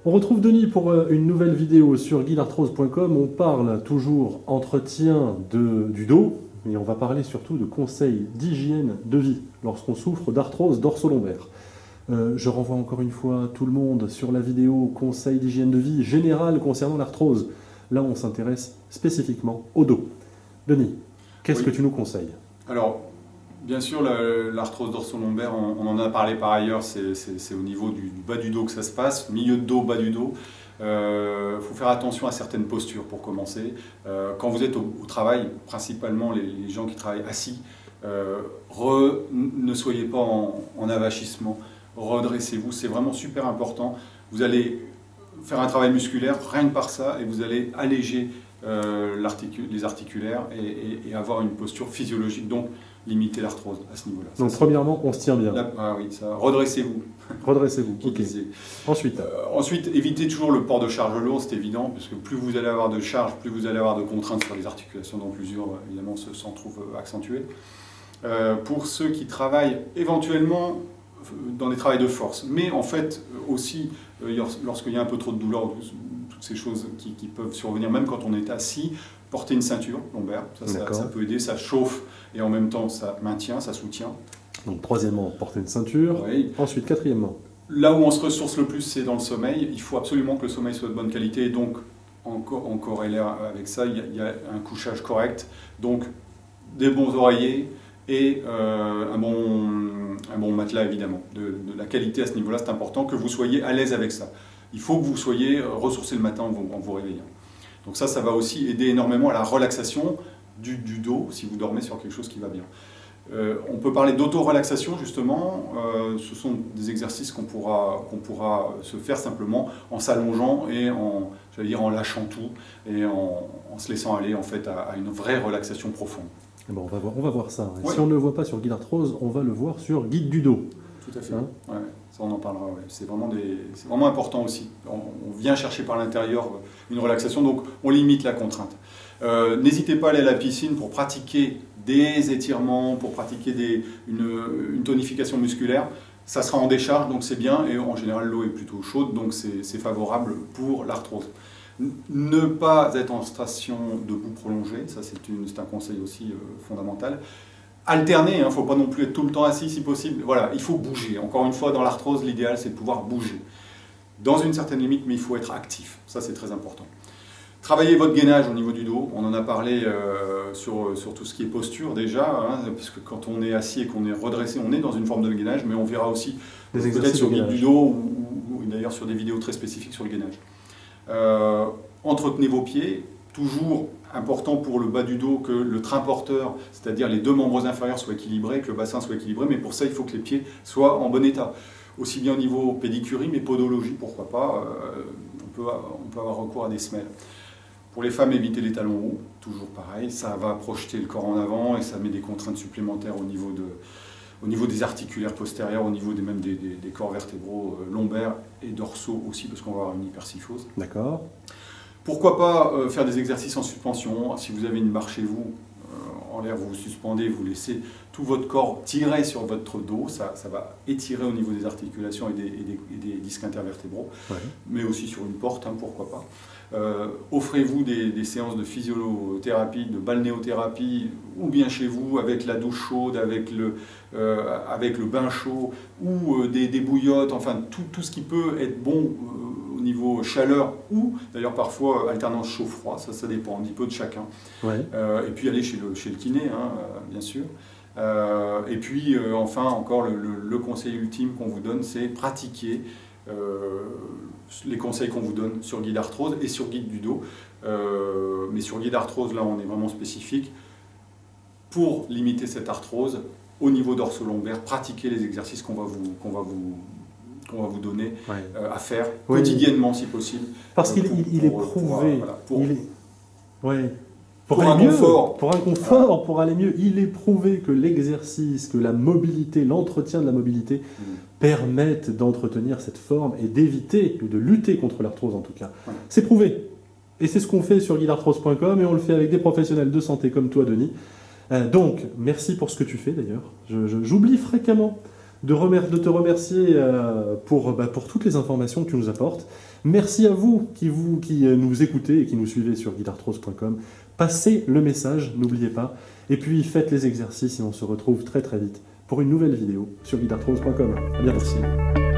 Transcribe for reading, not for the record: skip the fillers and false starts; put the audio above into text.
On retrouve Denis pour une nouvelle vidéo sur guidarthrose.com. On parle toujours entretien du dos et on va parler surtout de conseils d'hygiène de vie lorsqu'on souffre d'arthrose dorso-lombaire. Je renvoie encore une fois tout le monde sur la vidéo conseils d'hygiène de vie générale concernant l'arthrose. Là, on s'intéresse spécifiquement au dos. Denis, qu'est-ce que tu nous conseilles? Alors, bien sûr, l'arthrose dorso-lombaire, on en a parlé par ailleurs, c'est au niveau du bas du dos que ça se passe, milieu de dos, bas du dos. Faut faire attention à certaines postures pour commencer. Quand vous êtes au travail, principalement les gens qui travaillent assis, ne soyez pas en avachissement, redressez-vous, c'est vraiment super important. Vous allez faire un travail musculaire, rien que par ça, et vous allez alléger les articulaires et avoir une posture physiologique, donc limiter l'arthrose à ce niveau-là. Donc premièrement, on se tient bien. Oui, redressez-vous. Redressez-vous, ok. Ensuite, évitez toujours le port de charge lourde, c'est évident, parce que plus vous allez avoir de charge, plus vous allez avoir de contraintes sur les articulations, donc l'usure évidemment s'en trouve accentuée. Pour ceux qui travaillent éventuellement dans des travails de force, mais en fait aussi lorsqu'il y a un peu trop de douleur, toutes ces choses qui peuvent survenir même quand on est assis, porter une ceinture lombaire, ça peut aider, ça chauffe et en même temps ça maintient, ça soutient. Donc troisièmement, porter une ceinture. Oui. Ensuite, quatrièmement. Là où on se ressource le plus, c'est dans le sommeil. Il faut absolument que le sommeil soit de bonne qualité, et donc en corrélaire avec ça, il y a un couchage correct, donc des bons oreillers et un bon matelas évidemment. De la qualité à ce niveau-là, c'est important que vous soyez à l'aise avec ça. Il faut que vous soyez ressourcé le matin en vous réveillant. Donc ça va aussi aider énormément à la relaxation du dos si vous dormez sur quelque chose qui va bien. On peut parler d'auto-relaxation justement, ce sont des exercices qu'on pourra se faire simplement en s'allongeant et en lâchant tout et en se laissant aller en fait à une vraie relaxation profonde. Bon, on va voir ça. Oui. Si on ne le voit pas sur Guide Arthrose, on va le voir sur Guide du dos. Tout à fait, ouais, ça on en parlera, ouais. C'est vraiment important aussi. On vient chercher par l'intérieur une relaxation, donc on limite la contrainte. N'hésitez pas à aller à la piscine pour pratiquer des étirements, pour pratiquer une tonification musculaire. Ça sera en décharge, donc c'est bien, et en général l'eau est plutôt chaude, donc c'est favorable pour l'arthrose. Ne pas être en station debout prolongée, ça c'est un conseil aussi fondamental. Alterner, il ne faut pas non plus être tout le temps assis si possible. Voilà, il faut bouger. Encore une fois, dans l'arthrose, l'idéal c'est de pouvoir bouger. Dans une certaine limite, mais il faut être actif. Ça c'est très important. Travaillez votre gainage au niveau du dos. On en a parlé sur tout ce qui est posture déjà, parce que quand on est assis et qu'on est redressé, on est dans une forme de gainage, mais on verra aussi des exercices sur le guide du dos ou d'ailleurs sur des vidéos très spécifiques sur le gainage. Entretenez vos pieds, toujours important pour le bas du dos que le train porteur, c'est-à-dire les deux membres inférieurs soient équilibrés, que le bassin soit équilibré, mais pour ça il faut que les pieds soient en bon état. Aussi bien au niveau pédicurie, mais podologie, pourquoi pas, on peut avoir recours à des semelles. Pour les femmes, évitez les talons hauts, toujours pareil, ça va projeter le corps en avant et ça met des contraintes supplémentaires au niveau des articulaires postérieurs, au niveau même des corps vertébraux lombaires et dorsaux aussi, parce qu'on va avoir une hypersyphose. D'accord. Pourquoi pas faire des exercices en suspension? Si vous avez une barre chez vous, en l'air, vous vous suspendez, vous laissez tout votre corps tirer sur votre dos, ça va étirer au niveau des articulations et des disques intervertébraux, ouais. Mais aussi sur une porte, pourquoi pas. Offrez-vous des séances de physiothérapie, de balnéothérapie, ou bien chez vous avec la douche chaude, avec le bain chaud, ou des bouillottes, enfin tout ce qui peut être bon au niveau chaleur, ou d'ailleurs parfois alternance chaud-froid, ça dépend un petit peu de chacun. Ouais. Et puis aller chez le kiné, bien sûr. Et puis enfin encore le conseil ultime qu'on vous donne, c'est pratiquer les conseils qu'on vous donne sur Guide Arthrose et sur Guide du dos. Mais sur Guide Arthrose, là on est vraiment spécifique. Pour limiter cette arthrose, au niveau dorso-lombaire, pratiquez les exercices qu'on va vous donner à faire quotidiennement si possible. Parce qu'il est prouvé. Pour aller mieux, il est prouvé que l'exercice, que la mobilité, l'entretien de la mobilité permettent d'entretenir cette forme et d'éviter, ou de lutter contre l'arthrose en tout cas. Ouais. C'est prouvé. Et c'est ce qu'on fait sur guidarthrose.com et on le fait avec des professionnels de santé comme toi, Denis. Donc, merci pour ce que tu fais d'ailleurs. J'oublie fréquemment de te remercier pour toutes les informations que tu nous apportes. Merci à vous qui nous écoutez et qui nous suivez sur guidarthrose.com. Passez le message, n'oubliez pas. Et puis faites les exercices et on se retrouve très très vite pour une nouvelle vidéo sur guidarthrose.com. À bientôt. Merci.